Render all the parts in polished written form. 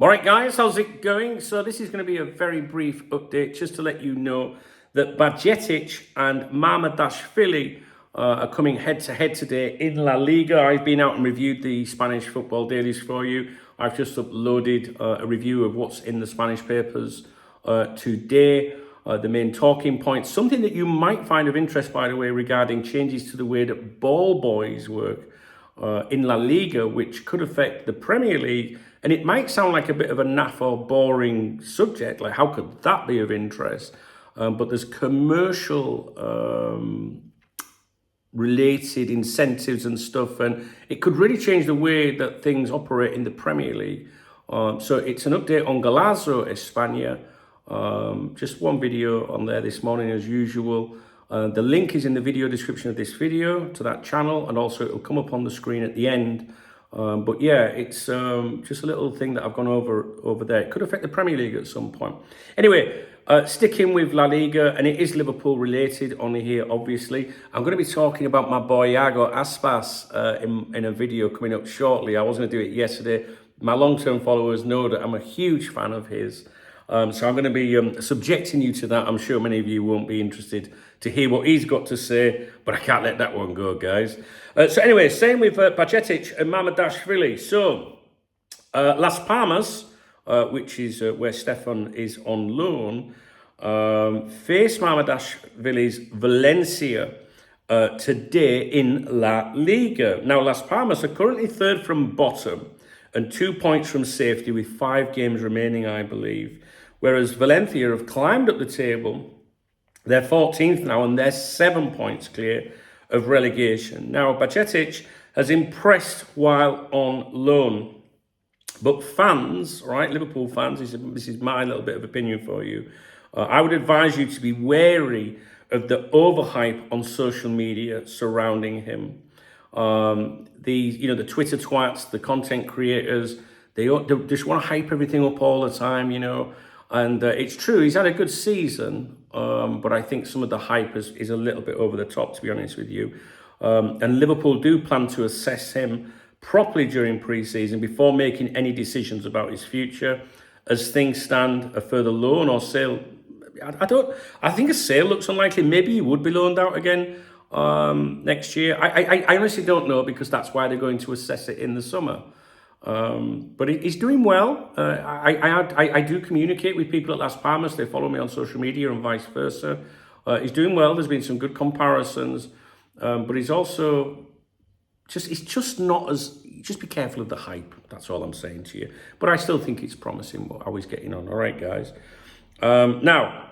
All right, guys, how's it going? So this is going to be a very brief update just to let you know that Bajcetic and Mamardashvili are coming head-to-head today in La Liga. I've been out and reviewed the Spanish football dailies for you. I've just uploaded a review of what's in the Spanish papers today, the main talking points. Something that you might find of interest, by the way, regarding changes to the way that ball boys work in La Liga, which could affect the Premier League. And it might sound like a bit of a naff or boring subject, like how could that be of interest? But there's commercial related incentives and stuff, and it could really change the way that things operate in the Premier League. So it's an update on Golazo España. Just one video on there this morning as usual. The link is in the video description of this video to that channel, and also it'll come up on the screen at the end. But yeah, it's just a little thing that I've gone over there. It could affect the Premier League at some point. Anyway, sticking with La Liga, and it is Liverpool related on here, obviously. I'm going to be talking about my boy Iago Aspas in a video coming up shortly. I was going to do it yesterday. My long-term followers know that I'm a huge fan of his. So I'm going to be subjecting you to that. I'm sure many of you won't be interested to hear what he's got to say, but I can't let that one go, guys. So anyway, same with Bajcetic and Mamardashvili. So Las Palmas, which is where Stefan is on loan, face Mamardashvili's Valencia today in La Liga. Now, Las Palmas are currently third from bottom and 2 points from safety with 5 games remaining, I believe. Whereas Valencia have climbed up the table. They're 14th now, and they're 7 points clear of relegation. Now, Bajcetic has impressed while on loan. But fans, right, Liverpool fans, this is my little bit of opinion for you. I would advise you to be wary of the overhype on social media surrounding him. The Twitter twats, the content creators, they just want to hype everything up all the time, And it's true, he's had a good season, but I think some of the hype is a little bit over the top, to be honest with you. And Liverpool do plan to assess him properly during pre-season before making any decisions about his future. As things stand, a further loan or sale, I think a sale looks unlikely. Maybe he would be loaned out again next year. I honestly don't know, because that's why they're going to assess it in the summer. But he's doing well. I do communicate with people at Las Palmas. They follow me on social media and vice versa. He's doing well. There's been some good comparisons, but he's also just not as. Just be careful of the hype. That's all I'm saying to you. But I still think it's promising how he's getting on. All right, guys. Now,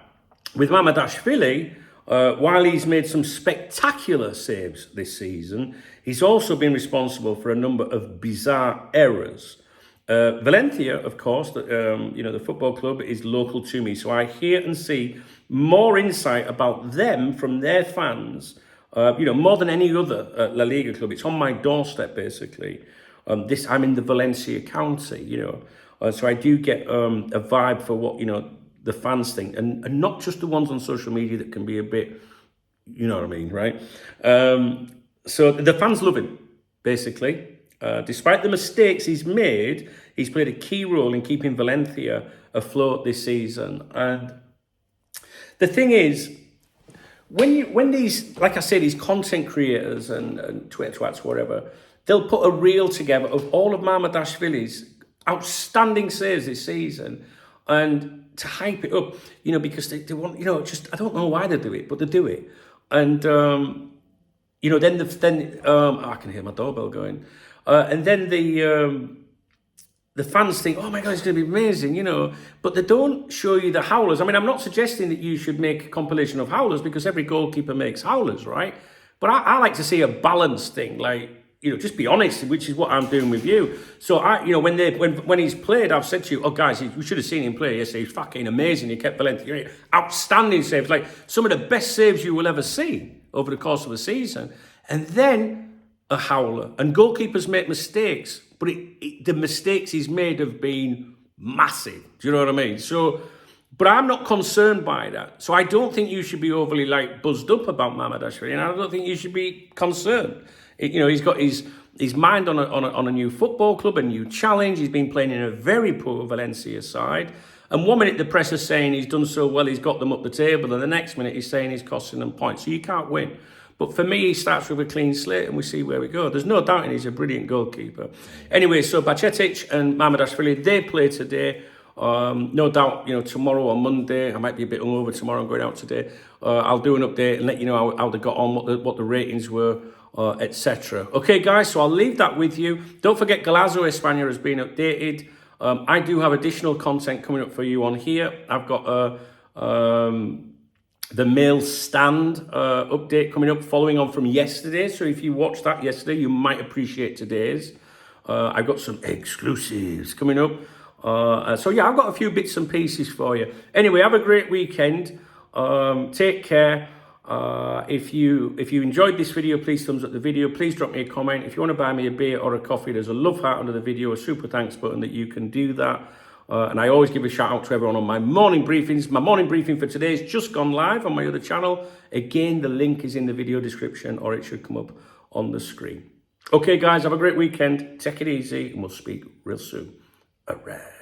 with Mamardashvili, while he's made some spectacular saves this season, he's also been responsible for a number of bizarre errors. Valencia, of course, the football club is local to me, so I hear and see more insight about them from their fans, more than any other La Liga club. It's on my doorstep, basically. I'm in the Valencia county, so I do get a vibe for what, the fans think, and not just the ones on social media that can be a bit, you know what I mean, right? So the fans love him, basically. Despite the mistakes he's made, he's played a key role in keeping Valencia afloat this season. And the thing is, when these, like I say, these content creators and Twitter twats, whatever, they'll put a reel together of all of Mamardashvili's outstanding saves this season, and to hype it up, because they want, I don't know why they do it, but they do it. And, then I can hear my doorbell going. And then the fans think, oh my God, it's going to be amazing, but they don't show you the howlers. I mean, I'm not suggesting that you should make a compilation of howlers, because every goalkeeper makes howlers, right? But I like to see a balanced thing, like, just be honest, which is what I'm doing with you. So when he's played, I've said to you, oh guys, you should have seen him play yesterday. He's fucking amazing. He kept Valencia, outstanding saves, like some of the best saves you will ever see over the course of a season. And then a howler. And goalkeepers make mistakes, but the mistakes he's made have been massive. Do you know what I mean? So, but I'm not concerned by that. So I don't think you should be overly buzzed up about Mamardashvili, and I don't think you should be concerned. He's got his his mind on a new football club, a new challenge. He's been playing in a very poor Valencia side. And 1 minute the press is saying he's done so well, he's got them up the table, and the next minute he's saying he's costing them points. So you can't win. But for me, he starts with a clean slate and we see where we go. There's no doubting he's a brilliant goalkeeper. Anyway, so Bajcetic and Mamardashvili, they play today. No doubt, tomorrow or Monday, I might be a bit hungover tomorrow, I'm going out today. I'll do an update and let you know how they got on, what the ratings were, etc. Okay, guys, so I'll leave that with you. Don't forget, Golazo España has been updated. I do have additional content coming up for you on here. I've got the mail stand update coming up, following on from yesterday. So if you watched that yesterday, you might appreciate today's. I've got some exclusives coming up. So yeah, I've got a few bits and pieces for you. Anyway, have a great weekend. Take care. If you enjoyed this video, please thumbs up the video. Please drop me a comment. If you want to buy me a beer or a coffee, there's a love heart under the video, a super thanks button that you can do that. And I always give a shout out to everyone on my morning briefings. My morning briefing for today has just gone live on my other channel. Again, the link is in the video description, or it should come up on the screen. Okay, guys, have a great weekend. Take it easy, and we'll speak real soon. All right.